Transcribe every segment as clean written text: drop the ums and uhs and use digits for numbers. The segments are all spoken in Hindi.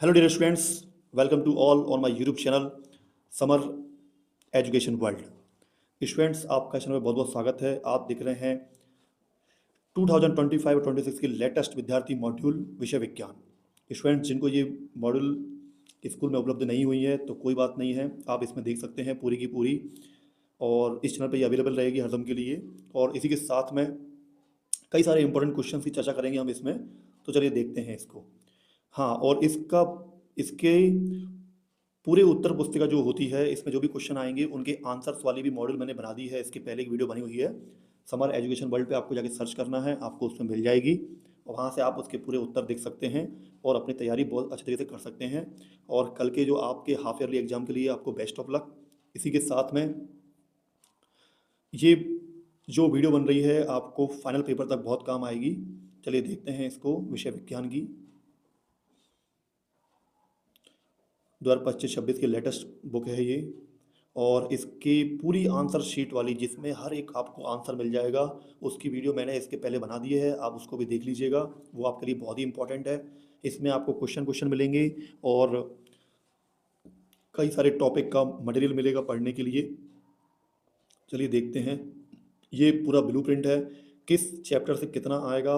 Hello dear students, welcome to all on my YouTube channel Samar education world. Students, आपका चैनल में बहुत बहुत स्वागत है। आप देख रहे हैं 2025 और 26 की लेटेस्ट विद्यार्थी मॉड्यूल विषय विज्ञान। स्टूडेंट्स, जिनको ये मॉड्यूल स्कूल में उपलब्ध नहीं हुई है तो कोई बात नहीं है, आप इसमें देख सकते हैं पूरी की पूरी, और इस चैनल पे ये अवेलेबल रहेगी हरदम के लिए। और इसी के साथ में कई सारे इंपॉर्टेंट क्वेश्चन की चर्चा करेंगे हम इसमें। तो चलिए देखते हैं इसको। हाँ, और इसके पूरे उत्तर पुस्तिका जो होती है, इसमें जो भी क्वेश्चन आएंगे उनके आंसर्स वाली भी मॉडल मैंने बना दी है। इसकी पहले की वीडियो बनी हुई है, समर एजुकेशन वर्ल्ड पे आपको जाके सर्च करना है, आपको उसमें मिल जाएगी और वहाँ से आप उसके पूरे उत्तर देख सकते हैं और अपनी तैयारी बहुत अच्छे तरीके से कर सकते हैं। और कल के जो आपके हाफ ईयरली एग्जाम के लिए आपको बेस्ट ऑफ लक। इसी के साथ में ये जो वीडियो बन रही है आपको फाइनल पेपर तक बहुत काम आएगी। चलिए देखते हैं इसको। विषय विज्ञान की 2025-26 की लेटेस्ट बुक है ये, और इसकी पूरी आंसर शीट वाली, जिसमें हर एक आपको आंसर मिल जाएगा, उसकी वीडियो मैंने इसके पहले बना दी है। आप उसको भी देख लीजिएगा, वो आपके लिए बहुत ही इंपॉर्टेंट है। इसमें आपको क्वेश्चन मिलेंगे और कई सारे टॉपिक का मटेरियल मिलेगा पढ़ने के लिए। चलिए देखते हैं। ये पूरा ब्लूप्रिंट है, किस चैप्टर से कितना आएगा।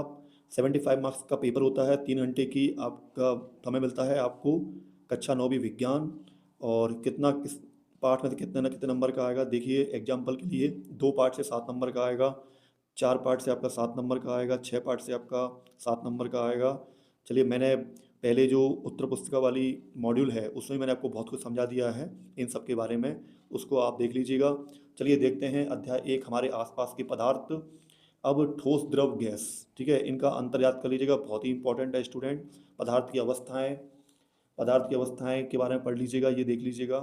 75 मार्क्स का पेपर होता है, 3 घंटे की आपका समय मिलता है आपको। कक्षा 9वीं विज्ञान, और किस पार्ट में से कितने ना कितने नंबर का आएगा। देखिए एग्जाम्पल के लिए, 2 पार्ट से 7 नंबर का आएगा, 4 पार्ट से आपका 7 नंबर का आएगा, 6 पार्ट से आपका 7 नंबर का आएगा। चलिए, मैंने पहले जो उत्तर पुस्तिका वाली मॉड्यूल है उसमें मैंने आपको बहुत कुछ समझा दिया है इन सब के बारे में, उसको आप देख लीजिएगा। चलिए देखते हैं अध्याय 1, हमारे आसपास के पदार्थ। अब ठोस, द्रव, गैस, ठीक है, इनका अंतर याद कर लीजिएगा, बहुत ही इंपॉर्टेंट है स्टूडेंट। पदार्थ की अवस्थाएं के बारे में पढ़ लीजिएगा, ये देख लीजिएगा।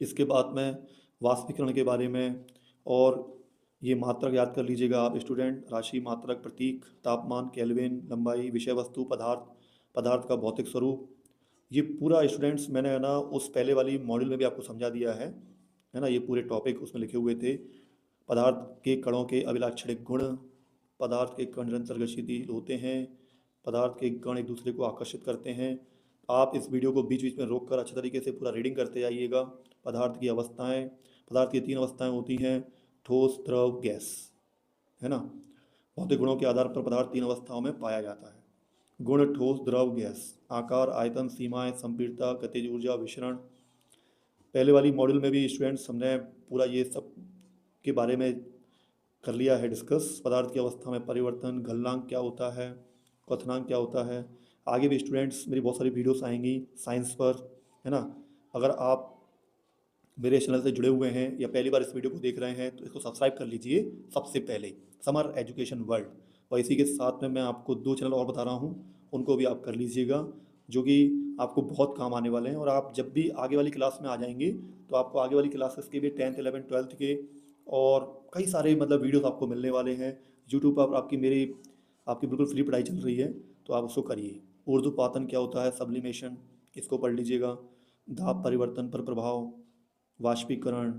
इसके बाद में वाष्पीकरण के बारे में, और ये मात्रक याद कर लीजिएगा आप स्टूडेंट, राशि, मात्रक, प्रतीक, तापमान, केल्विन, लंबाई, विषय वस्तु, पदार्थ का भौतिक स्वरूप। ये पूरा स्टूडेंट्स मैंने है ना उस पहले वाली मॉड्यूल में भी आपको समझा दिया है ना। ये पूरे टॉपिक उसमें लिखे हुए थे। पदार्थ के कणों के अभिलाक्षणिक गुण, पदार्थ के कण निरंतर गतिशील होते हैं, पदार्थ के कण एक दूसरे को आकर्षित करते हैं। आप इस वीडियो को बीच बीच में रोक कर अच्छे तरीके से पूरा रीडिंग करते जाइएगा। पदार्थ की अवस्थाएं, पदार्थ की 3 अवस्थाएं होती हैं, ठोस, द्रव, गैस, है ना। भौतिक गुणों के आधार पर पदार्थ 3 अवस्थाओं में पाया जाता है। गुण: ठोस, द्रव, गैस। आकार, आयतन, सीमाएं, संपीड़ितता, गतिज ऊर्जा, विसरण। पहले वाली मॉड्यूल में भी स्टूडेंट्स हमने पूरा ये सब के बारे में कर लिया है डिस्कस। पदार्थ की अवस्था में परिवर्तन, गलनांक क्या होता है, क्वथनांक क्या होता है। आगे भी स्टूडेंट्स मेरी बहुत सारी वीडियोस आएंगी साइंस पर, है ना। अगर आप मेरे चैनल से जुड़े हुए हैं या पहली बार इस वीडियो को देख रहे हैं तो इसको सब्सक्राइब कर लीजिए सबसे पहले, समर एजुकेशन वर्ल्ड। और इसी के साथ में मैं आपको 2 चैनल और बता रहा हूँ, उनको भी आप कर लीजिएगा, जो कि आपको बहुत काम आने वाले हैं। और आप जब भी आगे वाली क्लास में आ जाएंगे तो आपको आगे वाली क्लासेस के भी 10th 11th 12th के और कई सारे वीडियोस आपको मिलने वाले हैं। यूट्यूब पर आपकी बिल्कुल फ्री पढ़ाई चल रही है, तो आप उसको करिए। ऊर्ध्वपातन क्या होता है, सब्लिमेशन, इसको पढ़ लीजिएगा। दाब परिवर्तन पर प्रभाव, वाष्पीकरण,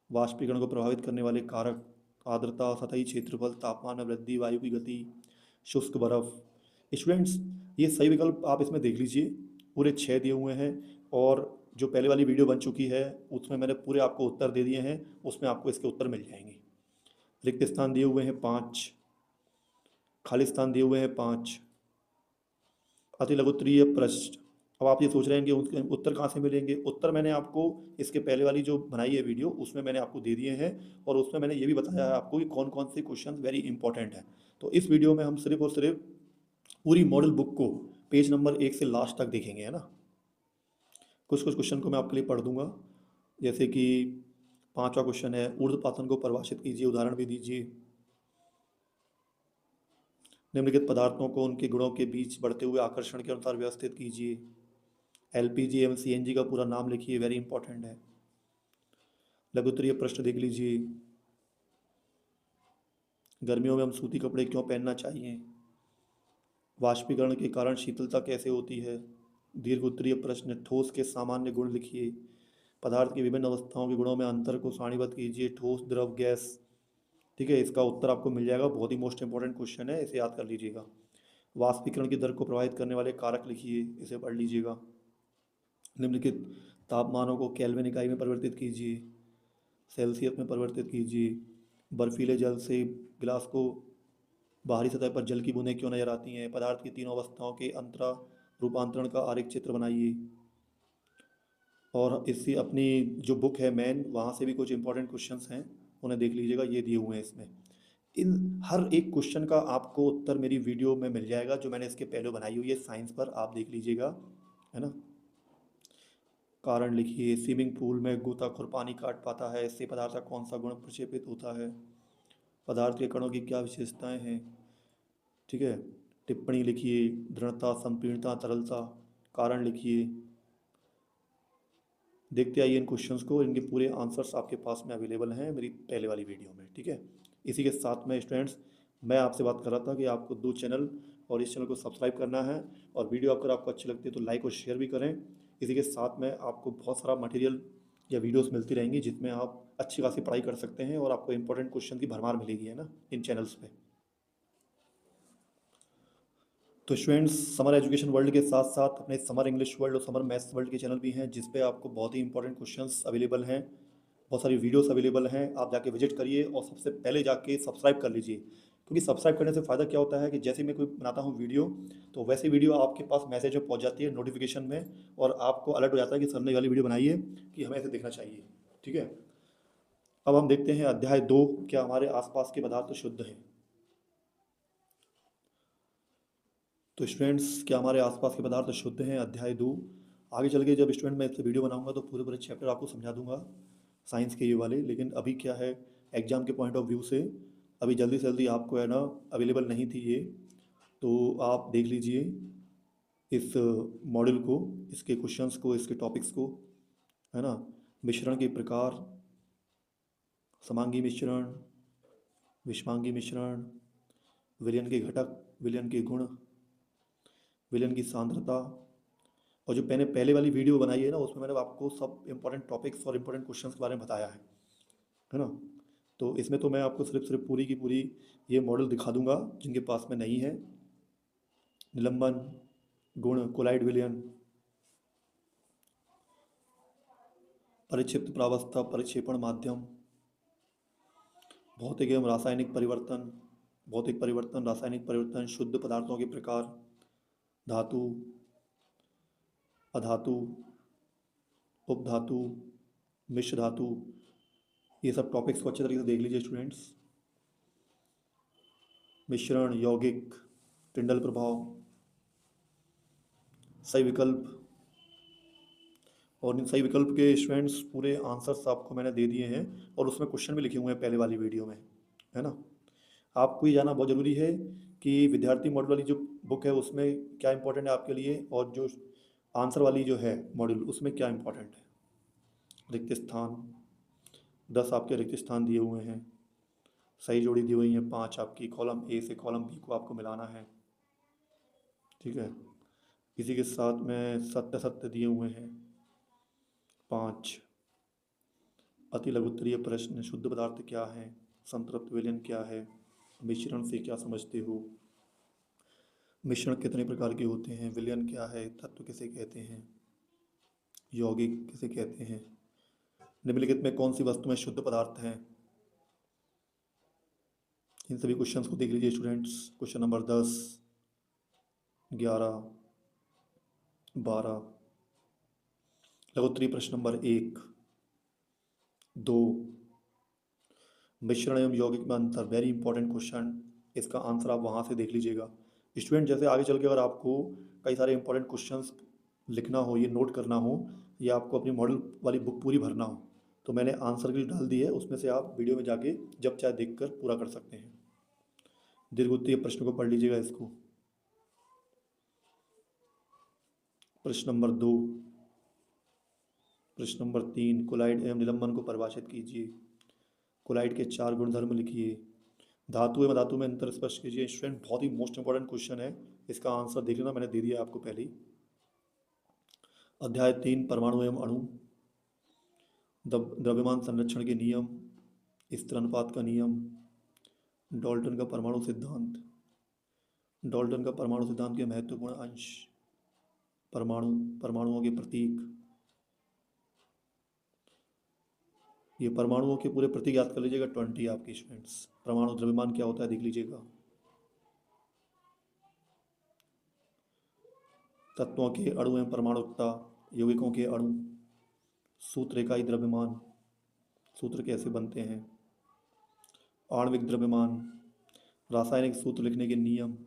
वाष्पीकरण को प्रभावित करने वाले कारक, आर्द्रता, सतही क्षेत्रफल, तापमान में वृद्धि, वायु की गति, शुष्क बर्फ। स्टूडेंट्स, ये सही विकल्प आप इसमें देख लीजिए, पूरे 6 दिए हुए हैं। और जो पहले वाली वीडियो बन चुकी है उसमें मैंने पूरे आपको उत्तर दे दिए हैं, उसमें आपको इसके उत्तर मिल जाएंगे। रिक्त स्थान दिए हुए हैं 5, खाली स्थान दिए हुए हैं 5। अति लघुत्तरीय प्रश्न। अब आप ये सोच रहे हैं कि उसके उत्तर कहाँ से मिलेंगे। उत्तर मैंने आपको इसके पहले वाली जो बनाई है वीडियो उसमें मैंने आपको दे दिए हैं, और उसमें मैंने ये भी बताया है आपको कि कौन कौन से क्वेश्चन वेरी इंपॉर्टेंट हैं। तो इस वीडियो में हम सिर्फ और सिर्फ पूरी मॉडल बुक को पेज नंबर 1 से लास्ट तक देखेंगे, है ना। कुछ कुछ क्वेश्चन को मैं आपके लिए पढ़ दूंगा, जैसे कि 5वां क्वेश्चन है, ऊर्ध्वपातन को परिभाषित कीजिए, उदाहरण भी दीजिए। निम्नलिखित पदार्थों को उनके गुणों के बीच बढ़ते हुए आकर्षण के अनुसार व्यवस्थित कीजिए। एलपीजी एवं सीएनजी का पूरा नाम लिखिए, वेरी इंपॉर्टेंट है। लघुत्तरीय प्रश्न देख लीजिए। गर्मियों में हम सूती कपड़े क्यों पहनना चाहिए। वाष्पीकरण के कारण शीतलता कैसे होती है। दीर्घ उत्तरीय प्रश्न, ठोस के सामान्य गुण लिखिए। पदार्थ की विभिन्न अवस्थाओं के गुणों में अंतर को सारणीबद्ध कीजिए। ठोस, द्रव, गैस, ठीक है, इसका उत्तर आपको मिल जाएगा। बहुत ही मोस्ट इंपॉर्टेंट क्वेश्चन है, इसे याद कर लीजिएगा। वाष्पीकरण की दर को प्रभावित करने वाले कारक लिखिए, इसे पढ़ लीजिएगा। निम्नलिखित तापमानों को केल्विन इकाई में परिवर्तित कीजिए, सेल्सियस में परिवर्तित कीजिए। बर्फीले जल से गिलास को बाहरी सतह पर जल की बूंदें क्यों नजर आती हैं? पदार्थ की तीनों अवस्थाओं के अंतरा रूपांतरण का आरेख चित्र बनाइए। और इससे अपनी जो बुक है मेन, वहाँ से भी कुछ इंपॉर्टेंट क्वेश्चंस हैं, उन्हें देख लीजिएगा, ये दिए हुए हैं इसमें। इन हर एक क्वेश्चन का आपको उत्तर मेरी वीडियो में मिल जाएगा, जो मैंने इसके पहले बनाई हुई है साइंस पर, आप देख लीजिएगा, है ना। कारण लिखिए, स्विमिंग पूल में गोताखोर पानी काट पाता है, इससे पदार्थ का कौन सा गुण प्रक्षेपित होता है? पदार्थ के कणों की क्या विशेषताएं हैं? ठीक है। टिप्पणी लिखिए, दृढ़ता, संपीड़ता, तरलता। कारण लिखिए। देखते आइए इन क्वेश्चंस को, इनके पूरे आंसर्स आपके पास में अवेलेबल हैं मेरी पहले वाली वीडियो में, ठीक है। इसी के साथ में स्टूडेंट्स, मैं आपसे बात कर रहा था कि आपको 2 चैनल और इस चैनल को सब्सक्राइब करना है, और वीडियो अगर आपको अच्छी लगती है तो लाइक और शेयर भी करें। इसी के साथ में आपको बहुत सारा मटेरियल या वीडियोस मिलती रहेंगी, जिसमें आप अच्छी खासी पढ़ाई कर सकते हैं, और आपको इंपॉर्टेंट क्वेश्चन की भरमार मिलेगी, है ना, इन चैनल्स पे। तो स्टूडेंट्स, समर एजुकेशन वर्ल्ड के साथ साथ अपने समर इंग्लिश वर्ल्ड और समर मैथ्स वर्ल्ड के चैनल भी हैं, जिस पे आपको बहुत ही इंपॉर्टेंट क्वेश्चंस अवेलेबल हैं, बहुत सारी वीडियोस अवेलेबल हैं। आप जाके विजिट करिए और सबसे पहले जाके सब्सक्राइब कर लीजिए, क्योंकि सब्सक्राइब करने से फ़ायदा क्या होता है कि जैसे मैं कोई बनाता हूँ वीडियो, तो वैसी वीडियो आपके पास मैसेज में पहुँच जाती है, नोटिफिकेशन में, और आपको अलर्ट हो जाता है कि सर ने ये वाली वीडियो बनाई है, कि हमें ऐसे देखना चाहिए, ठीक है। अब हम देखते हैं अध्याय 2, क्या हमारे आसपास के पदार्थ शुद्ध हैं। तो स्टूडेंट्स, क्या हमारे आसपास के पदार्थ शुद्ध हैं, अध्याय 2। आगे चल के जब स्टूडेंट मैं इससे वीडियो बनाऊंगा तो पूरे पूरे चैप्टर आपको समझा दूंगा साइंस के ये वाले, लेकिन अभी क्या है, एग्जाम के पॉइंट ऑफ व्यू से अभी जल्दी से जल्दी आपको, है ना, अवेलेबल नहीं थी ये, तो आप देख लीजिए इस मॉडल को, इसके क्वेश्चंस को, इसके टॉपिक्स को, है ना। मिश्रण के प्रकार, समांगी मिश्रण, विषमांगी मिश्रण, विलयन के घटक, विलयन के गुण, विलयन की सांद्रता। और जो मैंने पहले वाली वीडियो बनाई है ना, उसमें मैंने आपको सब इंपॉर्टेंट टॉपिक्स और इंपॉर्टेंट क्वेश्चंस के बारे में बताया है ना। तो इसमें तो मैं आपको सिर्फ सिर्फ पूरी की पूरी ये मॉडल दिखा दूंगा, जिनके पास में नहीं है। निलंबन, गुण, कोलाइड विलयन, परिक्षिप्त प्रावस्था, परिक्षेपण माध्यम, भौतिक एवं रासायनिक परिवर्तन, भौतिक परिवर्तन, रासायनिक परिवर्तन, शुद्ध पदार्थों के प्रकार, धातु, अधातु, उपधातु, मिश्र धातु। ये सब टॉपिक्स को अच्छे तरीके से देख लीजिए स्टूडेंट्स। मिश्रण, यौगिक, टिंडल प्रभाव, सही विकल्प, और इन सही विकल्प के स्टूडेंट्स पूरे आंसर्स आपको मैंने दे दिए हैं, और उसमें क्वेश्चन भी लिखे हुए हैं पहले वाली वीडियो में, है ना। आपको ये जानना बहुत ज़रूरी है कि विद्यार्थी मॉडल वाली जो बुक है उसमें क्या इंपॉर्टेंट है आपके लिए, और जो आंसर वाली जो है मॉड्यूल, उसमें क्या इंपॉर्टेंट है। रिक्त स्थान, 10 आपके रिक्त स्थान दिए हुए हैं, सही जोड़ी दी हुई है 5 आपकी, कॉलम ए से कॉलम बी को आपको मिलाना है, ठीक है। इसी के साथ में सत्य सत्य दिए हुए हैं 5। अति लघुत्तरीय प्रश्न, शुद्ध पदार्थ क्या है, संतृप्त विलयन क्या है, मिश्रण से क्या समझते हो, मिश्रण कितने प्रकार के होते हैं, विलयन क्या है, तत्व किसे कहते हैं, यौगिक किसे कहते हैं, निम्नलिखित में कौन सी वस्तु में शुद्ध पदार्थ हैं। इन सभी क्वेश्चंस को देख लीजिए स्टूडेंट्स। क्वेश्चन नंबर 10, 11, 12, लघुत्तरीय प्रश्न नंबर 1, 2, मिश्रण एवं यौगिक में अंतर, वेरी इंपॉर्टेंट क्वेश्चन, इसका आंसर आप वहाँ से देख लीजिएगा स्टूडेंट। जैसे आगे चल के अगर आपको कई सारे इंपॉर्टेंट क्वेश्चंस लिखना हो, ये नोट करना हो, या आपको अपनी मॉडल वाली बुक पूरी भरना हो, तो मैंने आंसर की डाल दी है, उसमें से आप वीडियो में जाके जब चाहे देख कर पूरा कर सकते हैं। दीर्घोत्तरीय प्रश्न को पढ़ लीजिएगा इसको। प्रश्न नंबर 2, प्रश्न नंबर 3, कोलाइड एवं निलंबन को परिभाषित कीजिए, कोलाइड के 4 गुणधर्म लिखिए, धातु एवं धातु में अंतर स्पष्ट कीजिए। स्टूडेंट बहुत ही मोस्ट इंपॉर्टेंट क्वेश्चन है, इसका आंसर देख लेना, मैंने दे दिया आपको पहले ही। अध्याय 3, परमाणु एवं अणु, द्रव्यमान संरक्षण के नियम, स्थिर अनुपात का नियम, डाल्टन का परमाणु सिद्धांत, डाल्टन का परमाणु सिद्धांत के महत्वपूर्ण अंश। परमाणुओं के प्रतीक। ये परमाणुओं के पूरे प्रतीक याद कर लीजिएगा 20 आपके स्टूडेंट्स। परमाणु द्रव्यमान क्या होता है देख लीजिएगा। तत्वों के अणु एवं परमाणुकता, यौगिकों के अणु, सूत्र इकाई द्रव्यमान, सूत्र कैसे बनते हैं, आणविक द्रव्यमान, रासायनिक सूत्र लिखने के नियम,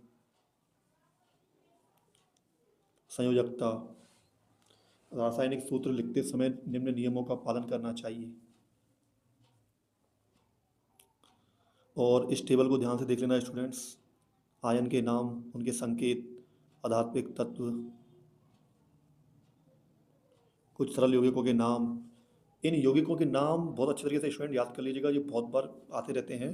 संयोजकता। रासायनिक सूत्र लिखते समय निम्न नियमों का पालन करना चाहिए। और इस टेबल को ध्यान से देख लेना स्टूडेंट्स। आयन के नाम, उनके संकेत, आधात्मिक तत्व, कुछ सरल यौगिकों के नाम। इन यौगिकों के नाम बहुत अच्छे तरीके से स्टूडेंट याद कर लीजिएगा, ये बहुत बार आते रहते हैं।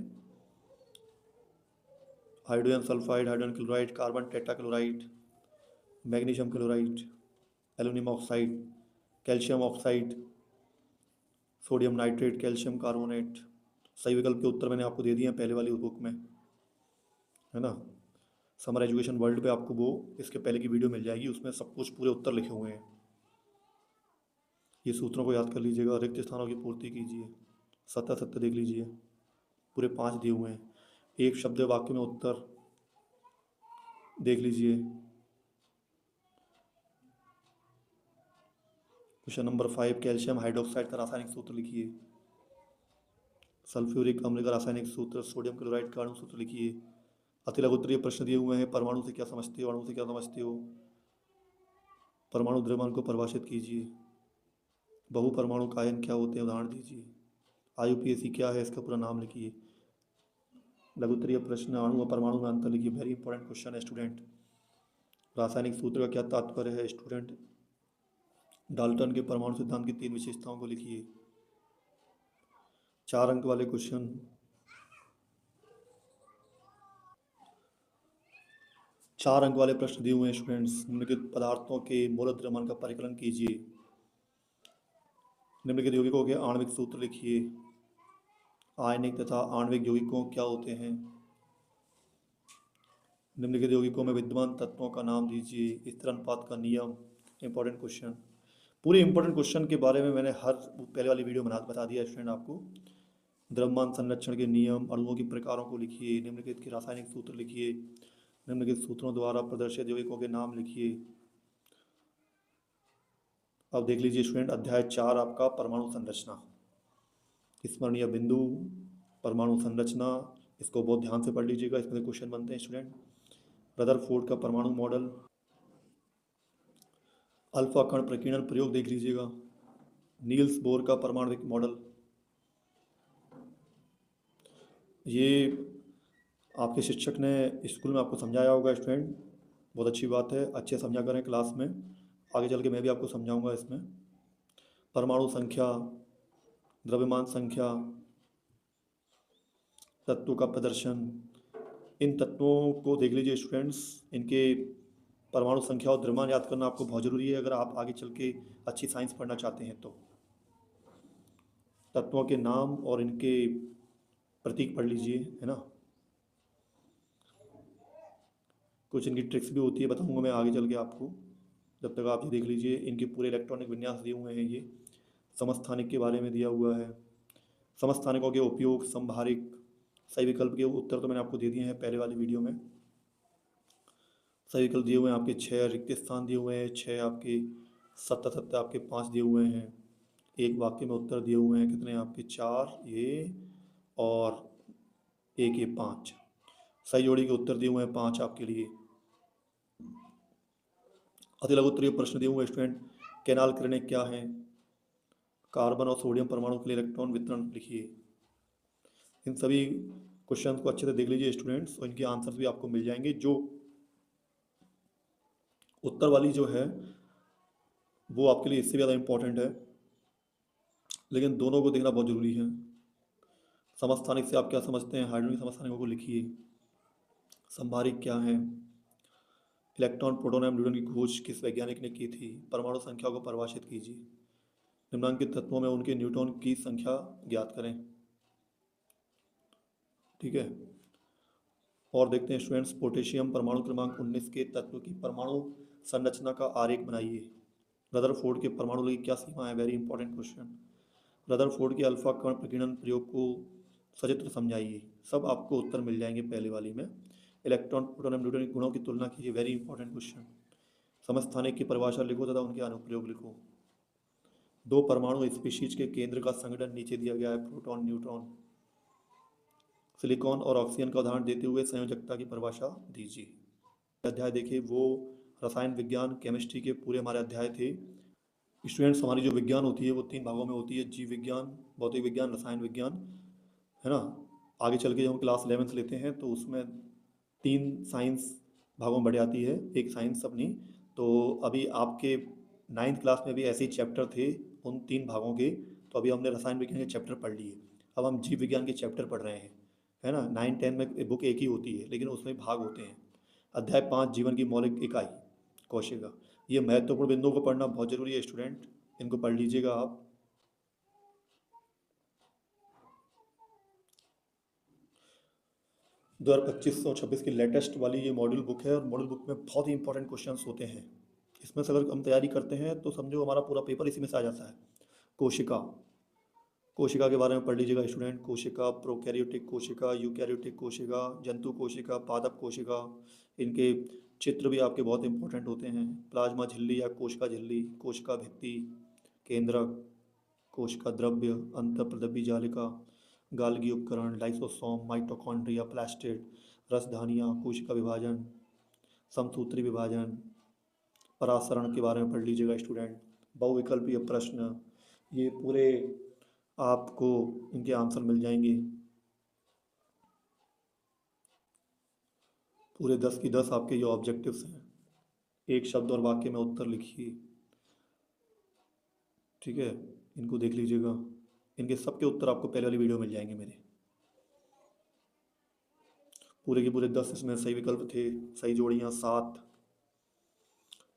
Hydrogen sulphide, hydrogen chloride, carbon tetrachloride, magnesium chloride, aluminium oxide, calcium oxide, sodium nitrate, calcium carbonate. सही विकल्प के उत्तर मैंने आपको दे दिए हैं पहले वाली बुक में, है ना। समर एजुकेशन वर्ल्ड पे आपको वो इसके पहले की वीडियो मिल जाएगी, उसमें सब कुछ पूरे उत्तर लिखे हुए हैं। ये सूत्रों को याद कर लीजिएगा। रिक्त स्थानों की पूर्ति कीजिए। सत्य सत्य देख लीजिए, पूरे 5 दिए हुए हैं। एक शब्द वाक्य में उत्तर देख लीजिए। क्वेश्चन नंबर 5, कैल्शियम हाइड्रोक्साइड का रासायनिक सूत्र लिखिए। सल्फ्यूरिक अम्ल का रासायनिक सूत्र, सोडियम क्लोराइड का अणु सूत्र लिखिए। अति लघु उत्तरीय प्रश्न दिए हुए हैं। परमाणु से क्या समझते हो, अणु से क्या समझते हो, परमाणु द्रव्यमान को परिभाषित कीजिए। बहु परमाणु कायन क्या होते हैं, उदाहरण दीजिए। IUPAC क्या है, इसका पूरा नाम लिखिए। लघु उत्तरीय प्रश्न, अणु और परमाणु में अंतर लिखिए। वेरी इंपॉर्टेंट क्वेश्चन है स्टूडेंट। रासायनिक सूत्र का क्या तात्पर्य है स्टूडेंट। डाल्टन के परमाणु सिद्धांत की 3 विशेषताओं को लिखिए। 4 अंक वाले क्वेश्चन। 4 अंक वाले प्रश्न दिए हुए हैं स्टूडेंट्स। निम्नलिखित पदार्थों के मोल द्रव्यमान का परिकलन कीजिए। निम्नलिखित यौगिकों के आणविक सूत्र लिखिए। आयनिक तथा आणविक यौगिकों क्या होते हैं। निम्नलिखित यौगिकों में विद्यमान तत्वों का नाम दीजिए। स्थिर अनुपात का नियम। Important question. पूरे इंपॉर्टेंट क्वेश्चन के बारे में मैंने हर पहले वाली वीडियो में बता दिया स्टूडेंट आपको। द्रव्यमान संरक्षण के नियम, अणुओं के प्रकारों को लिखिए। निम्नलिखित के रासायनिक सूत्र लिखिए। निम्नलिखित सूत्रों द्वारा प्रदर्शित यौगिकों के नाम लिखिए। अब देख लीजिए स्टूडेंट, अध्याय 4 आपका परमाणु संरचना। स्मरणीय बिंदु, परमाणु संरचना, इसको बहुत ध्यान से पढ़ लीजिएगा, इसमें से क्वेश्चन बनते हैं स्टूडेंट। रदरफोर्ड का परमाणु मॉडल, अल्फा कण प्रकीर्णन प्रयोग देख लीजिएगा। नील्स बोर का परमाणुिक मॉडल, ये आपके शिक्षक ने स्कूल में आपको समझाया होगा स्टूडेंट। बहुत अच्छी बात है, अच्छे समझा करें क्लास में, आगे चल के मैं भी आपको समझाऊंगा इसमें। परमाणु संख्या, द्रव्यमान संख्या, तत्वों का प्रदर्शन, इन तत्वों को देख लीजिए स्टूडेंट्स। इनके परमाणु संख्या और द्रव्यमान याद करना आपको बहुत ज़रूरी है अगर आप आगे चल के अच्छी साइंस पढ़ना चाहते हैं तो। तत्वों के नाम और इनके प्रतीक पढ़ लीजिए, है ना। कुछ इनकी ट्रिक्स भी होती है, बताऊंगा मैं आगे चल के आपको। जब तक आप ये देख लीजिए, इनके पूरे इलेक्ट्रॉनिक विन्यास दिए हुए हैं। ये समस्थानिक के बारे में दिया हुआ है। समस्थानिकों के उपयोग, संभारिक। सही विकल्प के उत्तर तो मैंने आपको दे दिए हैं पहले वाली वीडियो में। सही विकल्प दिए हुए हैं आपके 6, रिक्त स्थान दिए हुए हैं 6 आपके, सत्य सत्य आपके 5 दिए हुए हैं। एक वाक्य में उत्तर दिए हुए हैं कितने आपके, 4 ये और एक ये 5। सही जोड़ी के उत्तर दिए हुए हैं 5 आपके लिए। अति लघु उत्तरीय प्रश्न दिए हुए स्टूडेंट। कैनाल किरणें क्या हैं। कार्बन और सोडियम परमाणु के लिए इलेक्ट्रॉन वितरण लिखिए। इन सभी क्वेश्चन को अच्छे से देख लीजिए स्टूडेंट्स, और इनके आंसर्स भी आपको मिल जाएंगे। जो उत्तर वाली जो है वो आपके लिए इससे ज़्यादा इम्पोर्टेंट है, लेकिन दोनों को देखना बहुत ज़रूरी है। समस्थानिक से आप क्या समझते हैं, हाइड्रोजन समस्थानिकों को लिखिए। संभारिक क्या है। इलेक्ट्रॉन, प्रोटॉन एवं न्यूट्रॉन की खोज किस वैज्ञानिक ने की थी। परमाणु संख्या को परिभाषित कीजिए। निम्नांकित तत्वों में उनके न्यूट्रॉन की संख्या ज्ञात करें। ठीक है। और देखते हैं स्टूडेंट्स, पोटेशियम परमाणु क्रमांक 19 के तत्व की परमाणु संरचना का आरेख बनाइए। रदरफोर्ड के परमाणु की क्या सीमा है? Very important question. रदरफोर्ड के अल्फा कण प्रकीर्णन प्रयोग को सचित्र समझाइए। सब आपको उत्तर मिल जाएंगे पहले वाली में। इलेक्ट्रॉन, प्रोटॉन एवं न्यूट्रॉन के गुणों की तुलना कीजिए। Very important question. समस्थानिक की परिभाषा लिखो तथा उनके अनुप्रयोग लिखो। दो परमाणु स्पीशीज के केंद्र का संगठन नीचे दिया गया है, प्रोटॉन न्यूट्रॉन। सिलिकॉन और ऑक्सीजन का उदाहरण देते हुए संयोजकता की परिभाषा दीजिए। अध्याय देखिए, वो रसायन विज्ञान केमिस्ट्री के पूरे हमारे अध्याय थे। स्टूडेंट्स, हमारी जो विज्ञान होती है वो 3 भागों में होती है, जीव विज्ञान, भौतिक विज्ञान, रसायन विज्ञान, है ना। आगे चल के जब हम क्लास 11 लेते हैं तो उसमें 3 साइंस भागों में बढ़ जाती है, एक साइंस अपनी। तो अभी आपके 9th क्लास में भी ऐसे ही चैप्टर थे उन 3 भागों के। तो अभी हमने रसायन विज्ञान के चैप्टर पढ़ लिए, अब हम जीव विज्ञान के चैप्टर पढ़ रहे हैं, है ना। 9-10 में बुक एक ही होती है लेकिन उसमें भाग होते हैं। अध्याय 5, जीवन की मौलिक इकाई कोशिका। ये महत्वपूर्ण बिंदुओं को पढ़ना बहुत जरूरी है स्टूडेंट, इनको पढ़ लीजिएगा आप। 2025-26 की लेटेस्ट वाली ये मॉड्यूल बुक है और मॉड्यूल बुक में बहुत ही इंपॉर्टेंट क्वेश्चंस होते हैं। इसमें से अगर हम तैयारी करते हैं तो समझो हमारा पूरा पेपर इसी में से आ जाता है। कोशिका, कोशिका के बारे में पढ़ लीजिएगा स्टूडेंट। कोशिका, प्रोकैरियोटिक कोशिका, यूकैरियोटिक कोशिका, जंतु कोशिका, पादप कोशिका, इनके चित्र भी आपके बहुत इंपॉर्टेंट होते हैं। प्लाज्मा झिल्ली या कोशिका झिल्ली, कोशिका भित्ति, केंद्रक, कोशिका द्रव्य, अंतःप्रद्रव्य जालिका, गाल्गी उपकरण, लाइसोसोम, माइटोकॉन्ड्रिया, प्लास्टिड, रसधानियाँ, कोशिका विभाजन, समसूत्री विभाजन, परासरण के बारे में पढ़ लीजिएगा स्टूडेंट। बहुविकल्पीय प्रश्न, ये पूरे आपको इनके आंसर मिल जाएंगे। पूरे 10 की 10 आपके ये ऑब्जेक्टिव्स हैं। एक शब्द और वाक्य में उत्तर लिखिए, ठीक है। इनको देख लीजिएगा, इनके सबके उत्तर आपको पहले वाली वीडियो मिल जाएंगे मेरे। पूरे के पूरे 10 इसमें सही विकल्प थे, सही जोड़ियाँ 7।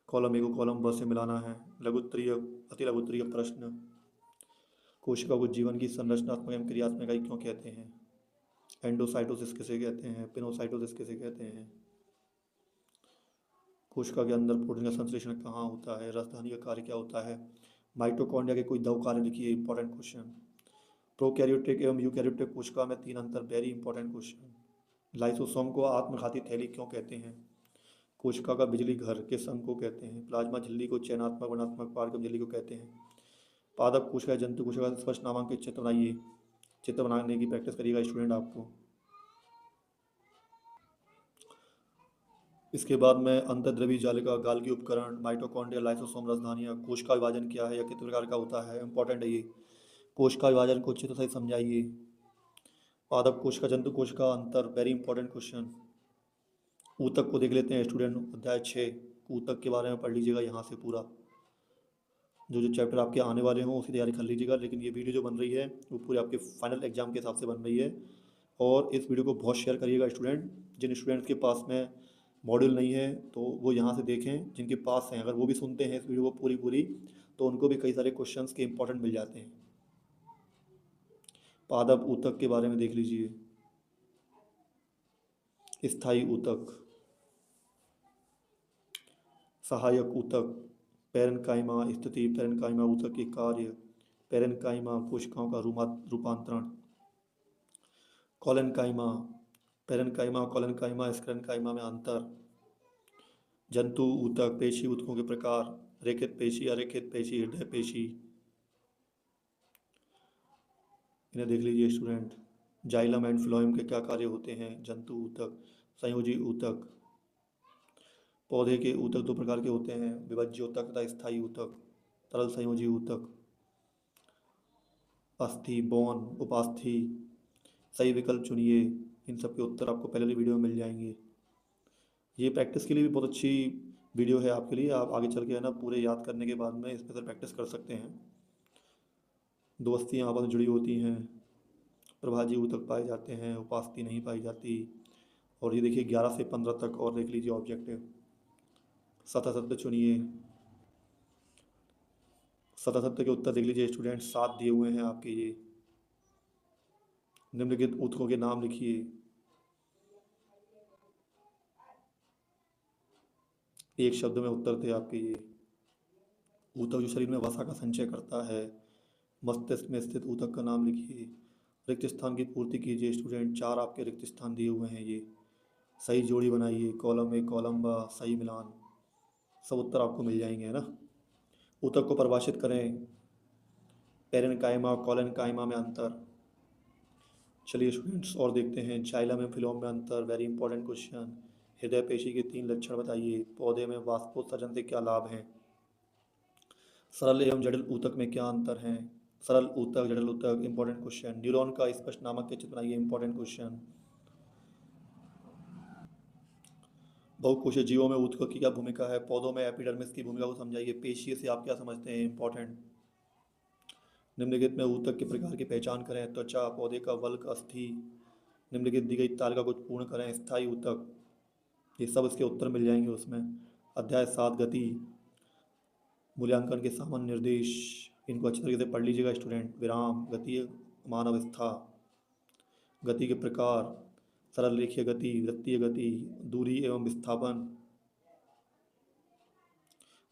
कॉलम ए को कॉलम ब से मिलाना है। लघुत्तरीय, अति लघुत्तरीय प्रश्न, कोशिका को जीवन की संरचनात्मक एवं क्रियात्मक इकाई क्यों कहते हैं? एंडोसाइटोसिस किसे कहते हैं? पिनोसाइटोसिस किसे कहते हैं? कोशिका के अंदर प्रोटीन का संश्लेषण कहाँ होता है? राजधानी का कार्य क्या होता है? माइटोकॉन्ड्रिया के कोई 2 कार्य लिखिए, इंपॉर्टेंट क्वेश्चन। प्रोकैरियोटिक एवं यूकैरियोटिक कोशिका में 3 अंतर, वेरी इंपॉर्टेंट क्वेश्चन। लाइसोसोम को आत्मघाती थैली क्यों कहते हैं? कोशिका का बिजली घर किस अंग को कहते हैं? प्लाज्मा झिल्ली को चयनात्मक वर्णात्मक पारगम झिल्ली को कहते हैं? पादप कोशिका, जंतु कोशिका, स्पष्ट नामांकित चित्र बनाइए। चित्र बनाने की प्रैक्टिस करिएगा स्टूडेंट आपको। इसके बाद में अंतःद्रव्यी जालिका, गाल्गी उपकरण, माइटोकॉन्ड्रिया, लाइसोसोम, रसधानियाँ, कोशिका विभाजन क्या है या कितने प्रकार का होता है? इंपॉर्टेंट है ये। कोशिका विभाजन को अच्छे से समझाइए। पादप कोशिका, जंतु कोशिका अंतर, वेरी इंपॉर्टेंट क्वेश्चन। ऊतक को देख लेते हैं स्टूडेंट, अध्याय 6। ऊतक के बारे में पढ़ लीजिएगा यहाँ से पूरा। जो जो चैप्टर आपके आने वाले हों उसकी तैयारी कर लीजिएगा, लेकिन ये वीडियो जो बन रही है वो पूरे आपके फाइनल एग्जाम के हिसाब से बन रही है। और इस वीडियो को बहुत शेयर करिएगा स्टूडेंट। जिन स्टूडेंट्स के पास में मॉड्यूल नहीं है तो वो यहाँ से देखें, जिनके पास हैं अगर वो भी सुनते हैं इस वीडियो को पूरी पूरी तो उनको भी कई सारे क्वेश्चंस के इंपॉर्टेंट मिल जाते हैं। पादप ऊतक के बारे में देख लीजिए। स्थायी ऊतक, सहायक ऊतक, पैरेन्काइमा स्थिति, पैरेन्काइमा ऊतक के कार्य, पैरेन्काइमा कोशिकाओं का रूपांतरण, कॉलेनकाइमा, पैरेन्काइमा, कॉलेनकाइमा, स्क्लेरेन्काइमा में अंतर, जंतु ऊतक, पेशी ऊतकों के प्रकार, रेखित पेशी, अरेखित पेशी, हृदय पेशी, इन्हें देख लीजिए स्टूडेंट। जाइलम एंड फ्लोएम के क्या कार्य होते हैं? जंतु ऊतक, संयोजी ऊतक। पौधे के ऊतक 2 प्रकार के होते हैं, विभज्य ऊतक तथा स्थायी ऊतक। तरल संयोजी ऊतक, अस्थि, बोन, उपास्थि। सही विकल्प चुनिए। इन सब के उत्तर आपको पहले वाली वीडियो में मिल जाएंगे। ये प्रैक्टिस के लिए भी बहुत अच्छी वीडियो है आपके लिए। आप आगे चल के है ना पूरे याद करने के बाद में इसमें से प्रैक्टिस कर सकते हैं। 2 अस्थियाँ आपस में जुड़ी होती हैं, प्रभाजी ऊतक पाए जाते हैं, उपास्थि नहीं पाई जाती। और ये देखिए 11 से 15 तक और देख लीजिए ऑब्जेक्टिव। सतह सत्य चुनिए। सतह सत्य के उत्तर देख लीजिए स्टूडेंट, 7 दिए हुए हैं आपके ये। निम्नलिखित ऊतकों के नाम लिखिए। एक शब्द में उत्तर थे आपके ये। ऊतक जो शरीर में वसा का संचय करता है। मस्तिष्क में स्थित ऊतक का नाम लिखिए। रिक्त स्थान की पूर्ति कीजिए स्टूडेंट। 4 आपके रिक्त स्थान दिए हुए हैं ये। सही जोड़ी बनाइए, कॉलम ए कॉलम ब, सही मिलान, सब उत्तर आपको मिल जाएंगे, है ना। ऊतक को परिभाषित करें। पेरेन्काइमा और कोलेनकाइमा में अंतर। चलिए स्टूडेंट्स और देखते हैं। जाइलम एवं फिलोम में अंतर, वेरी इंपॉर्टेंट क्वेश्चन। हृदय पेशी के 3 लक्षण बताइए। पौधे में वाष्पोत्सर्जन से क्या लाभ हैं। सरल एवं जटिल ऊतक में क्या अंतर है। सरल ऊतक, जटिल ऊतक, इंपॉर्टेंट क्वेश्चन। न्यूरॉन का स्पष्ट नामक के चित्र बनाइए, इंपॉर्टेंट क्वेश्चन। बहुकोषीय जीवों में ऊतकों की क्या भूमिका है। पौधों में एपिडर्मिस की भूमिका को समझाइए। पेशीय से आप क्या समझते हैं, इंपॉर्टेंट। निम्नलिखित में ऊतक के प्रकार की पहचान करें। त्वचा, पौधे का वल्क, अस्थि। निम्नलिखित दी गई तालिका को पूर्ण करें। स्थायी ऊतक, ये सब इसके उत्तर मिल जाएंगे उसमें। अध्याय 7 गति, मूल्यांकन के सामान्य निर्देश, इनको अच्छी तरीके से पढ़ लीजिएगा स्टूडेंट। विराम, गति मान अवस्था, गति के प्रकार, सरल रेखीय गति, वृत्तीय गति, दूरी एवं विस्थापन।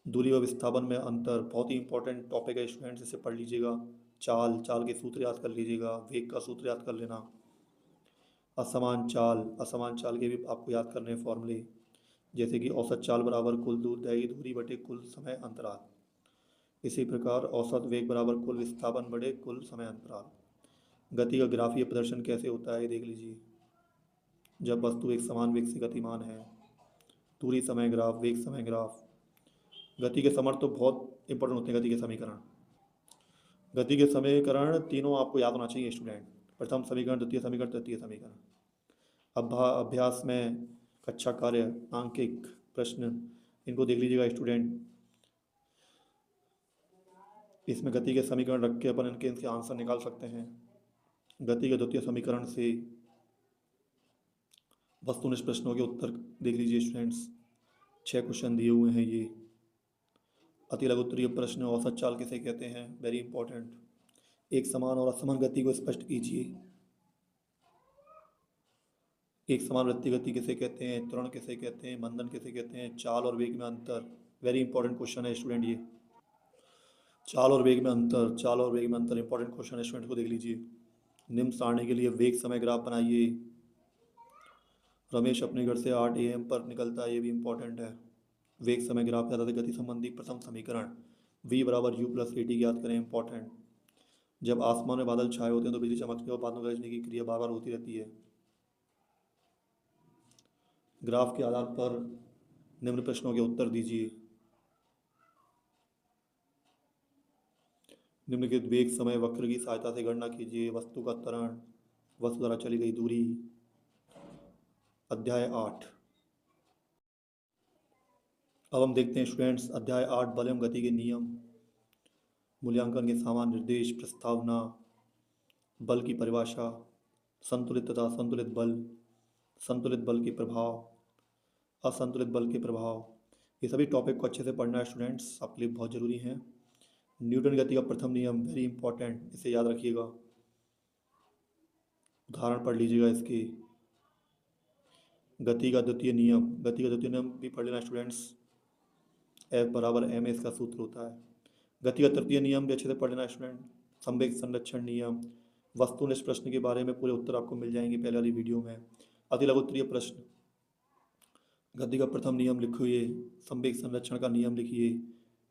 दूरी व विस्थापन में अंतर बहुत ही इंपॉर्टेंट टॉपिक है स्टूडेंट्स, इसे पढ़ लीजिएगा। चाल, चाल के सूत्र याद कर लीजिएगा। वेग का सूत्र याद कर लेना। असमान चाल, असमान चाल के भी आपको याद करने हैं फॉर्मूले, जैसे कि औसत चाल बराबर कुल दैही दूरी बटे कुल समय अंतराल। इसी प्रकार औसत वेग बराबर कुल विस्थापन बटे कुल समय अंतराल। गति का ग्राफीय प्रदर्शन कैसे होता है, ये देख लीजिए। जब वस्तु एक समान वेग से गतिमान है। दूरी समय ग्राफ, वेग समय ग्राफ। गति के समर्थ तो बहुत इंपॉर्टेंट होते हैं। गति के समीकरण, गति के समीकरण तीनों आपको याद होना चाहिए स्टूडेंट। प्रथम समीकरण, द्वितीय समीकरण, तृतीय समीकरण। अभ्यास में कक्षा कार्य, आंकिक प्रश्न, इनको देख लीजिएगा स्टूडेंट। इसमें गति के समीकरण रख के अपन इनके आंसर निकाल सकते हैं। गति के द्वितीय समीकरण से वस्तुनिष्ठ प्रश्नों के उत्तर देख लीजिए स्टूडेंट्स। 6 क्वेश्चन दिए हुए हैं ये। अति लघु उत्तरीय प्रश्न, औसत चाल किसे कहते हैं, वेरी इंपॉर्टेंट। एक समान और असमान गति को स्पष्ट कीजिए। एक समान वृत्तीय गति किसे कहते हैं, त्वरण किसे कहते हैं, मंदन किसे कहते हैं, चाल और वेग में अंतर, वेरी इंपॉर्टेंट क्वेश्चन है स्टूडेंट ये। चाल और वेग में अंतर, चाल और वेग में अंतर इंपॉर्टेंट क्वेश्चन है स्टूडेंट, को देख लीजिए। निम्न सारणी के लिए वेग समय ग्राफ बनाइए। रमेश अपने घर से 8 AM पर निकलता है, ये भी इंपॉर्टेंट है। वेग समय ग्राफ याद गति संबंधी प्रथम समीकरण, v बराबर u प्लस AT याद करें, इंपॉर्टेंट। जब आसमान में बादल छाए होते हैं तो बिजली चमकने और बादलों गरजने की क्रिया बार बार होती रहती है। ग्राफ के आधार पर निम्न प्रश्नों के उत्तर दीजिए। निम्नलिखित वेग समय वक्र की सहायता से गणना कीजिए। वस्तु का त्वरण, वस्तु द्वारा चली गई दूरी। अध्याय 8। अब हम देखते हैं स्टूडेंट्स अध्याय 8, बल एवं गति के नियम, मूल्यांकन के सामान्य निर्देश, प्रस्तावना, बल की परिभाषा, संतुलित तथा असंतुलित बल, संतुलित बल के प्रभाव, असंतुलित बल के प्रभाव। ये सभी टॉपिक को अच्छे से पढ़ना है स्टूडेंट्स, आपके लिए बहुत ज़रूरी है। न्यूटन गति का प्रथम नियम, वेरी इंपॉर्टेंट, इसे याद रखिएगा। उदाहरण पढ़ लीजिएगा इसके। गति का द्वितीय नियम, गति का द्वितीय नियम भी पढ़ लेना स्टूडेंट्स। F बराबर ma इसका सूत्र होता है। गति का तृतीय नियम भी अच्छे से पढ़ लेना स्टूडेंट। संवेग संरक्षण नियम, वस्तुनिष्ठ प्रश्न के बारे में पूरे उत्तर आपको मिल जाएंगे पहले वाली वीडियो में। अति लघु उत्तरीय प्रश्न, गति का प्रथम नियम लिखिए। संवेग संरक्षण का नियम लिखिए।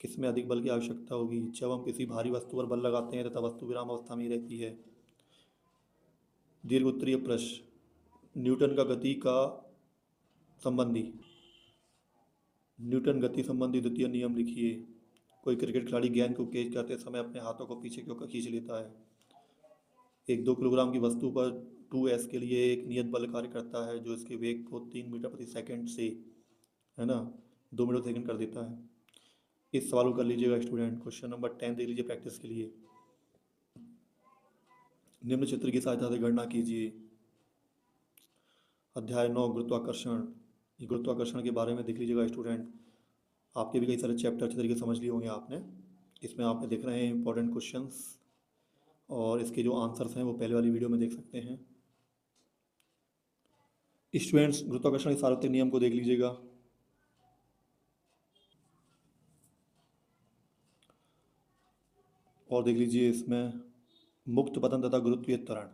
किसमें अधिक बल की आवश्यकता होगी, जब हम किसी भारी वस्तु पर बल लगाते हैं तथा वस्तु विराम अवस्था में ही रहती है। दीर्घ उत्तरीय प्रश्न, न्यूटन का गति का संबंधी, न्यूटन गति संबंधी द्वितीय नियम लिखिए। कोई क्रिकेट खिलाड़ी गेंद को कैच करते समय अपने हाथों को पीछे क्यों खींच लेता है। एक 2 किलोग्राम की वस्तु पर 2s के लिए एक नियत बल कार्य करता है जो इसके वेग को 3 मीटर प्रति सेकंड से, है ना, 2 मीटर सेकंड कर देता है। इस सवाल को कर लीजिएगा स्टूडेंट। क्वेश्चन नंबर 10 देख लीजिए प्रैक्टिस के लिए। निम्न चित्र की सहायता से गणना कीजिए। अध्याय 9, गुरुत्वाकर्षण। ये गुरुत्वाकर्षण के बारे में देख लीजिएगा स्टूडेंट। आपके भी कई सारे चैप्टर अच्छे तरीके से समझ लिए होंगे आपने। इसमें आप देख रहे हैं इंपॉर्टेंट क्वेश्चंस, और इसके जो आंसर्स हैं वो पहले वाली वीडियो में देख सकते हैं। स्टूडेंट्स गुरुत्वाकर्षण के सार्वत्रिक नियम को देख लीजिएगा। और देख लीजिए इसमें मुक्त पतन तथा गुरुत्वीय त्वरण,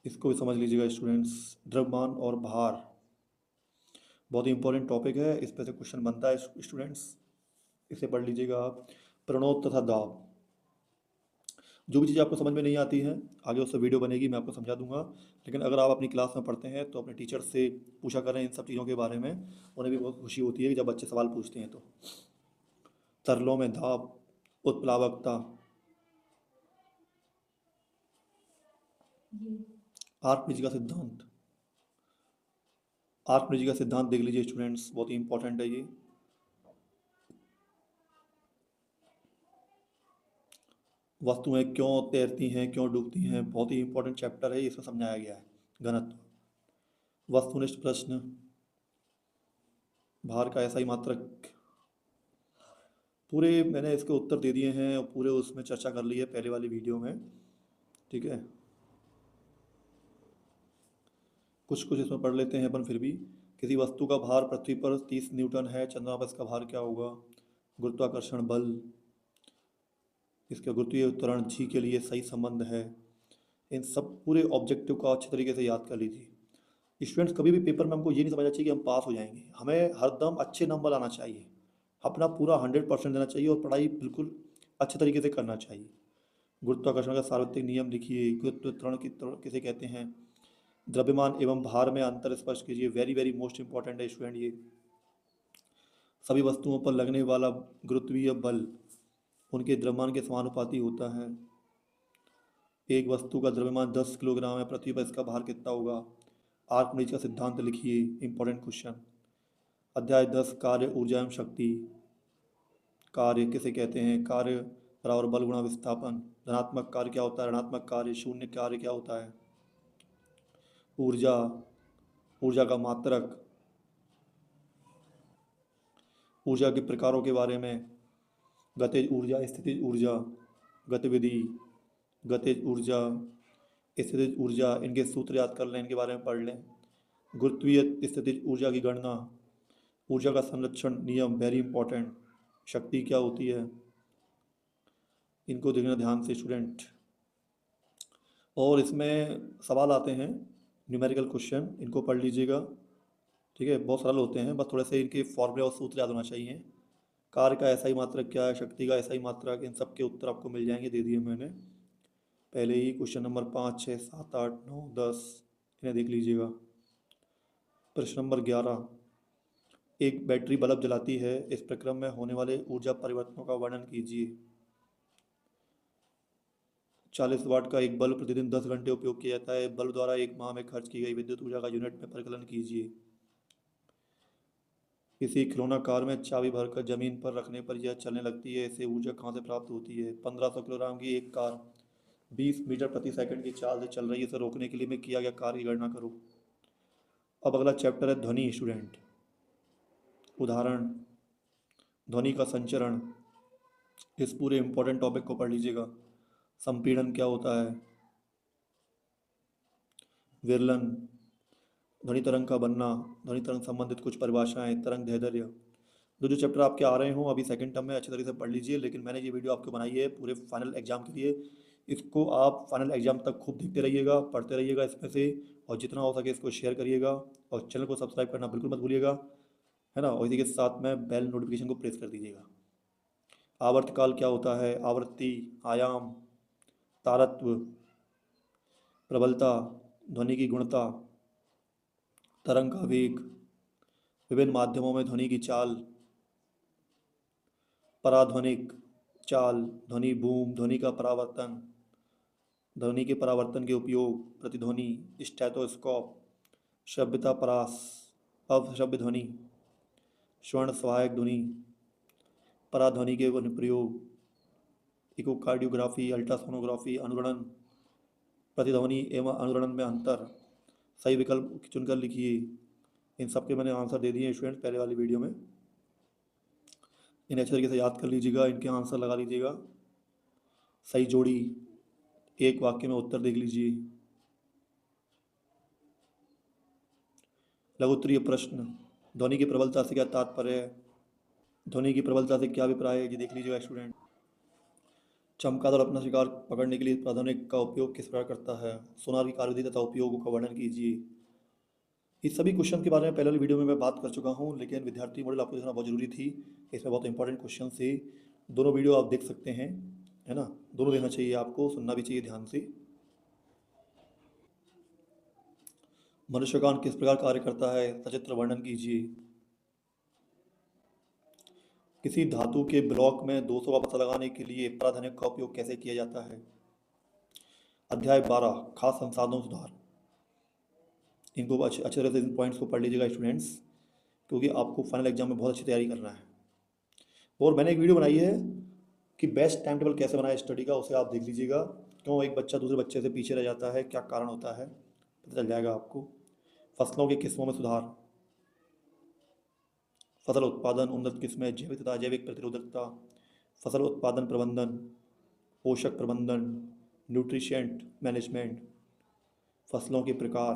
इसको भी समझ लीजिएगा स्टूडेंट्स। द्रव्यमान और भार बहुत ही इंपॉर्टेंट टॉपिक है, इस पर से क्वेश्चन बनता है स्टूडेंट्स, इसे पढ़ लीजिएगा आप। प्रणोद तथा दाब, जो भी चीज़ आपको समझ में नहीं आती है आगे उससे वीडियो बनेगी, मैं आपको समझा दूंगा। लेकिन अगर आप अपनी क्लास में पढ़ते हैं तो अपने टीचर से पूछा करें इन सब चीज़ों के बारे में, उन्हें भी बहुत खुशी होती है कि जब बच्चे सवाल पूछते हैं तो। तरलों में दाब, उत्प्लावकता, आर्कमिज का सिद्धांत, आर्कमिज का सिद्धांत देख लीजिए स्टूडेंट्स, बहुत ही इंपॉर्टेंट है ये। वस्तुएं क्यों तैरती हैं, क्यों डूबती हैं, बहुत ही इंपॉर्टेंट चैप्टर है, इसमें समझाया गया है। घनत्व, वस्तुनिष्ठ प्रश्न, भार का ऐसा ही मात्रक, पूरे मैंने इसके उत्तर दे दिए हैं और पूरे उसमें चर्चा कर ली है पहले वाली वीडियो में, ठीक है। कुछ कुछ इसमें पढ़ लेते हैं अपन फिर भी। किसी वस्तु का भार पृथ्वी पर 30 न्यूटन है, चंद्रमा पर इसका भार क्या होगा। गुरुत्वाकर्षण बल, इसका गुरुत्वीय त्वरण जी के लिए सही संबंध है। इन सब पूरे ऑब्जेक्टिव को अच्छे तरीके से याद कर लीजिए स्टूडेंट्स। कभी भी पेपर में हमको ये नहीं समझना चाहिए कि हम पास हो जाएंगे, हमें हरदम अच्छे नंबर लाना चाहिए, अपना पूरा 100% देना चाहिए और पढ़ाई बिल्कुल अच्छे तरीके से करना चाहिए। गुरुत्वाकर्षण का सार्वत्रिक नियम लिखिए। गुरुत्व त्वरण की त्वरण किसे कहते हैं। द्रव्यमान एवं भार में अंतर स्पष्ट कीजिए, वेरी वेरी मोस्ट इंपॉर्टेंट है स्टूडेंट ये। सभी वस्तुओं पर लगने वाला गुरुत्वीय बल उनके द्रव्यमान के समानुपाती होता है। एक वस्तु का द्रव्यमान 10 किलोग्राम है, पृथ्वी पर इसका भार कितना होगा। आर्कमिज का सिद्धांत लिखिए, इंपॉर्टेंट क्वेश्चन। अध्याय 10 कार्य ऊर्जा एवं शक्ति, कार्य किसे कहते हैं। कार्य बराबर बल गुणा विस्थापन। धनात्मक कार्य क्या होता है, ऋणात्मक कार्य, शून्य कार्य क्या होता है। ऊर्जा, ऊर्जा का मात्रक, ऊर्जा के प्रकारों के बारे में। गतिज ऊर्जा, स्थितिज ऊर्जा, गतिविधि, गतिज ऊर्जा, स्थितिज ऊर्जा, इनके सूत्र याद कर लें, इनके बारे में पढ़ लें। गुरुत्वीय स्थितिज ऊर्जा की गणना, ऊर्जा का संरक्षण नियम, वेरी इंपॉर्टेंट। शक्ति क्या होती है, इनको देखना ध्यान से स्टूडेंट। और इसमें सवाल आते हैं न्यूमेरिकल क्वेश्चन, इनको पढ़ लीजिएगा, ठीक है। बहुत सरल होते हैं, बस थोड़े से इनके फॉर्मूले और सूत्र याद होना चाहिए। कार्य का ऐसा ही मात्रक क्या है, शक्ति का ऐसा ही मात्रक, इन सब के उत्तर आपको मिल जाएंगे, दे दिए मैंने पहले ही। क्वेश्चन नंबर 5, 6, 7, 8, 9, 10 इन्हें देख लीजिएगा। प्रश्न नंबर 11, एक बैटरी बल्ब जलाती है, इस प्रक्रम में होने वाले ऊर्जा परिवर्तनों का वर्णन कीजिए। 40 वाट का एक बल्ब प्रतिदिन 10 घंटे उपयोग किया जाता है, बल्ब द्वारा एक माह में खर्च की गई विद्युत ऊर्जा का यूनिट में परिकलन कीजिए। किसी खिलौना कार में चाबी भरकर जमीन पर रखने पर यह चलने लगती है, इसे ऊर्जा कहाँ से प्राप्त होती है। 1500 किलोग्राम की एक कार 20 मीटर प्रति सेकंड की चाल से चल रही है, इसे रोकने के लिए मैं किया गया कार्य की गणना करो। अब अगला चैप्टर है ध्वनि स्टूडेंट। उदाहरण, ध्वनि का संचरण, इस पूरे इंपॉर्टेंट टॉपिक को पढ़ लीजिएगा। संपीड़न क्या होता है, विरलन, ध्वनि तरंग का बनना, ध्वनि तरंग संबंधित कुछ परिभाषाएं, तरंग दैर्ध्य। जो चैप्टर आपके आ रहे हों अभी सेकंड टर्म में अच्छे तरीके से पढ़ लीजिए, लेकिन मैंने ये वीडियो आपको बनाई है पूरे फाइनल एग्जाम के लिए, इसको आप फाइनल एग्जाम तक खूब देखते रहिएगा, पढ़ते रहिएगा इसमें से, और जितना हो सके इसको शेयर करिएगा और चैनल को सब्सक्राइब करना बिल्कुल मत भूलिएगा, है ना। और इसी के साथ में बेल नोटिफिकेशन को प्रेस कर दीजिएगा। आवर्तकाल क्या होता है, आवृत्ति, आयाम, तारत्व, प्रबलता, ध्वनि की गुणता, तरंग का वेग, विभिन्न माध्यमों में ध्वनि की चाल, पराध्वनिक चाल, ध्वनि बूम, ध्वनि का परावर्तन, ध्वनि के परावर्तन के उपयोग, प्रतिध्वनि, स्टेथोस्कोप, श्रव्यता परास, अवश्रव्य ध्वनि, स्वर्ण सहायक ध्वनि, पराध्वनि के अनुप्रयोग, इकोकार्डियोग्राफी, अल्ट्रासोनोग्राफी, अनुरणन, प्रतिध्वनि एवं अनुरणन में अंतर, सही विकल्प चुनकर लिखिए। इन सब के मैंने आंसर दे दिए स्टूडेंट पहले वाली वीडियो में, इन्हें अच्छे तरीके से याद कर लीजिएगा, इनके आंसर लगा लीजिएगा। सही जोड़ी, एक वाक्य में उत्तर देख लीजिए। लघुत्तरीय प्रश्न, ध्वनि की प्रबलता से क्या तात्पर्य है। ध्वनि की प्रबलता से क्या अभिप्राय है, ये देख लीजिएगा स्टूडेंट। चमगादड़ अपना शिकार पकड़ने के लिए प्राथमिक का उपयोग किस प्रकार करता है? सोनार की कार्यविधि तथा उपयोगों का वर्णन कीजिए। इस सभी क्वेश्चन के बारे में पहले वाली वीडियो में मैं बात कर चुका हूँ, लेकिन विद्यार्थी मॉडल आपको देखना बहुत जरूरी थी। इसमें बहुत इंपॉर्टेंट क्वेश्चन थे। दोनों वीडियो आप देख सकते हैं, है ना। दोनों देखना चाहिए आपको, सुनना भी चाहिए ध्यान से। मनुष्य कान किस प्रकार कार्य करता है, सचित्र वर्णन कीजिए। किसी धातु के ब्लॉक में 200 का पता लगाने के लिए पराधनिक का उपयोग कैसे किया जाता है? अध्याय 12 खास संसाधनों सुधार। इनको अच्छे तरह से इन पॉइंट्स को पढ़ लीजिएगा स्टूडेंट्स, क्योंकि आपको फाइनल एग्जाम में बहुत अच्छी तैयारी करना है। और मैंने एक वीडियो बनाई है कि बेस्ट टाइम टेबल कैसे बनाए स्टडी का, उसे आप देख लीजिएगा। क्यों एक बच्चा दूसरे बच्चे से पीछे रह जाता है, क्या कारण होता है, पता चल जाएगा आपको। फसलों की किस्मों में सुधार, फसल उत्पादन, उन्नत किस्में, जैविक तथा अजैविक प्रतिरोधकता, फसल उत्पादन प्रबंधन, पोषक प्रबंधन, न्यूट्रिशेंट मैनेजमेंट, फसलों के प्रकार,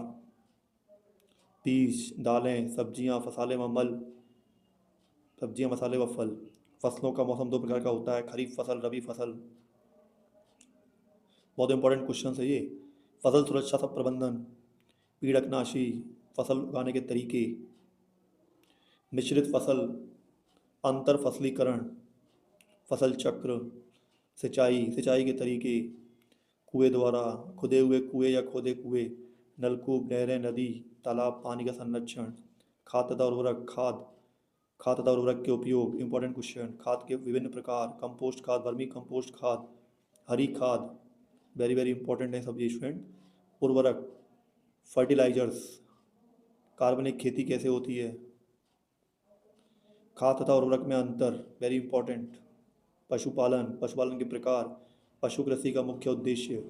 बीज, दालें, सब्जियां, फसाले व मल, सब्जियां, मसाले व फल। फसलों का मौसम 2 प्रकार का होता है, खरीफ फसल, रबी फसल। बहुत इंपॉर्टेंट क्वेश्चन है ये। फसल सुरक्षा सब प्रबंधन, पीड़कनाशी, फसल उगाने के तरीके, मिश्रित फसल, अंतर फसलीकरण, फसल चक्र, सिंचाई, सिंचाई के तरीके, कुएं द्वारा, खुदे हुए कुएं या खोदे कुएं, नलकूप, नहरें, नदी, तालाब, पानी का संरक्षण, खाद तथा उर्वरक, खाद तथा उर्वरक के उपयोग। Important question. खाद के विभिन्न प्रकार, कंपोस्ट खाद, वर्मी कंपोस्ट खाद, हरी खाद, वेरी वेरी इंपॉर्टेंट है सब ये स्टूडेंट। उर्वरक, फर्टिलाइजर्स, कार्बनिक खेती कैसे होती है, खाद तथा उर्वरक में अंतर, वेरी इंपॉर्टेंट। पशुपालन, पशुपालन के प्रकार, पशु कृषि का मुख्य उद्देश्य,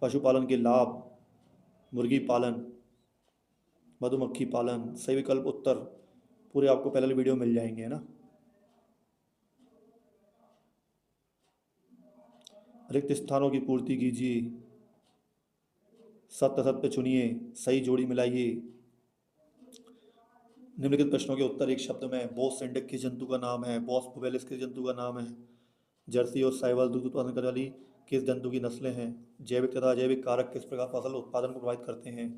पशुपालन के लाभ, मुर्गी पालन, मधुमक्खी पालन। सही विकल्प उत्तर पूरे आपको पहले वाली वीडियो मिल जाएंगे, है ना। रिक्त स्थानों की पूर्ति कीजिए, सत्य सत्य चुनिए, सही जोड़ी मिलाइए। निम्नलिखित प्रश्नों के उत्तर एक शब्द में। बॉस सिंडिक किस जंतु का नाम है? बॉस पुवेलिस किस जंतु का नाम है? जर्सी और साहिवाल दूध उत्पादन करने वाली किस जंतु की नस्लें हैं? जैविक तथा अजैविक कारक किस प्रकार फसल उत्पादन को प्रभावित करते हैं?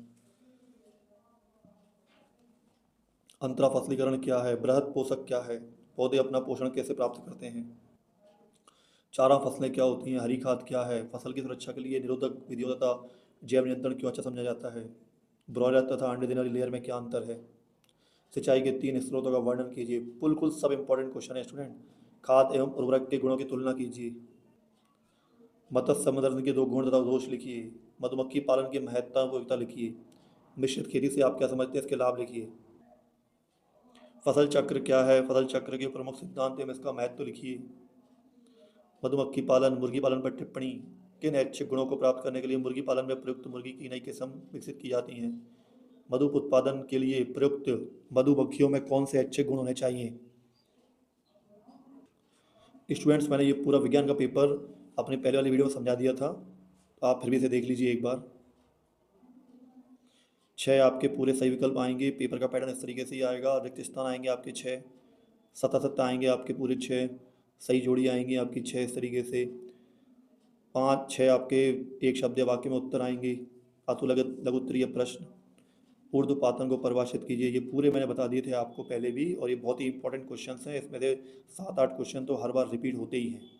अंतरा फसलीकरण क्या है? बृहद पोषक क्या है? पौधे अपना पोषण कैसे प्राप्त करते हैं? चारा फसलें क्या होती हैं? हरी खाद क्या है? फसल की सुरक्षा के लिए निरोधक विधियों तथा जैव नियंत्रण क्यों अच्छा समझा जाता है? ब्रॉयलर तथा अंडे देने वाली लेयर में क्या अंतर है? सिंचाई के 3 स्रोतों का वर्णन कीजिए। बिल्कुल सब इंपॉर्टेंट क्वेश्चन है स्टूडेंट। खाद एवं उर्वरक के गुणों की तुलना कीजिए। मत्स्य संवर्धन के 2 गुण तथा दोष लिखिए। मधुमक्खी पालन की महत्ता व उपयोगिता लिखिए। मिश्रित खेती से आप क्या समझते हैं, इसके लाभ लिखिए। फसल चक्र क्या है? फसल चक्र के प्रमुख सिद्धांत एवं इसका महत्व लिखिए। मधुमक्खी पालन, मुर्गी पालन पर टिप्पणी। किन ऐच्छिक गुणों को प्राप्त करने के लिए मुर्गी पालन में प्रयुक्त मुर्गी की नई किस्म विकसित की जाती हैं? मधु उत्पादन के लिए प्रयुक्त मधुमक्खियों में कौन से ऐच्छिक गुण होने चाहिए? स्टूडेंट्स, मैंने ये पूरा विज्ञान का पेपर अपने पहले वाली वीडियो में समझा दिया था, आप फिर भी इसे देख लीजिए एक बार। 6 आपके पूरे सही विकल्प आएंगे। पेपर का पैटर्न इस तरीके से ही आएगा। रिक्त स्थान आएंगे आपके 6, सत्ता आएंगे आपके पूरे 6, सही जोड़ी आएंगी आपकी 6 इस तरीके से। 5 6 आपके एक शब्द या वाक्य में उत्तर आएंगे। अतुलगत लघुत्तरीय प्रश्न, ऊर्ध्वपातन को परिभाषित कीजिए। ये पूरे मैंने बता दिए थे आपको पहले भी, और ये बहुत ही इंपॉर्टेंट क्वेश्चन हैं। इसमें से 7-8 क्वेश्चन तो हर बार रिपीट होते ही हैं।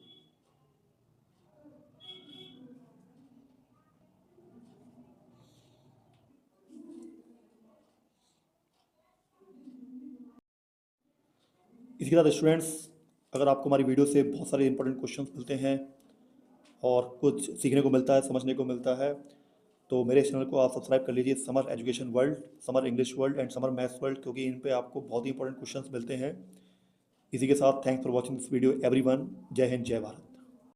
इसी के साथ स्टूडेंट्स, अगर आपको हमारी वीडियो से बहुत सारे इंपॉर्टेंट क्वेश्चन मिलते हैं और कुछ सीखने को मिलता है, समझने को मिलता है, तो मेरे चैनल को आप सब्सक्राइब कर लीजिए, summer education world, summer English world and summer maths world, क्योंकि इन पे आपको बहुत ही इंपॉर्टेंट क्वेश्चंस मिलते हैं। इसी के साथ thanks for watching this video everyone. जय हिंद, जय भारत।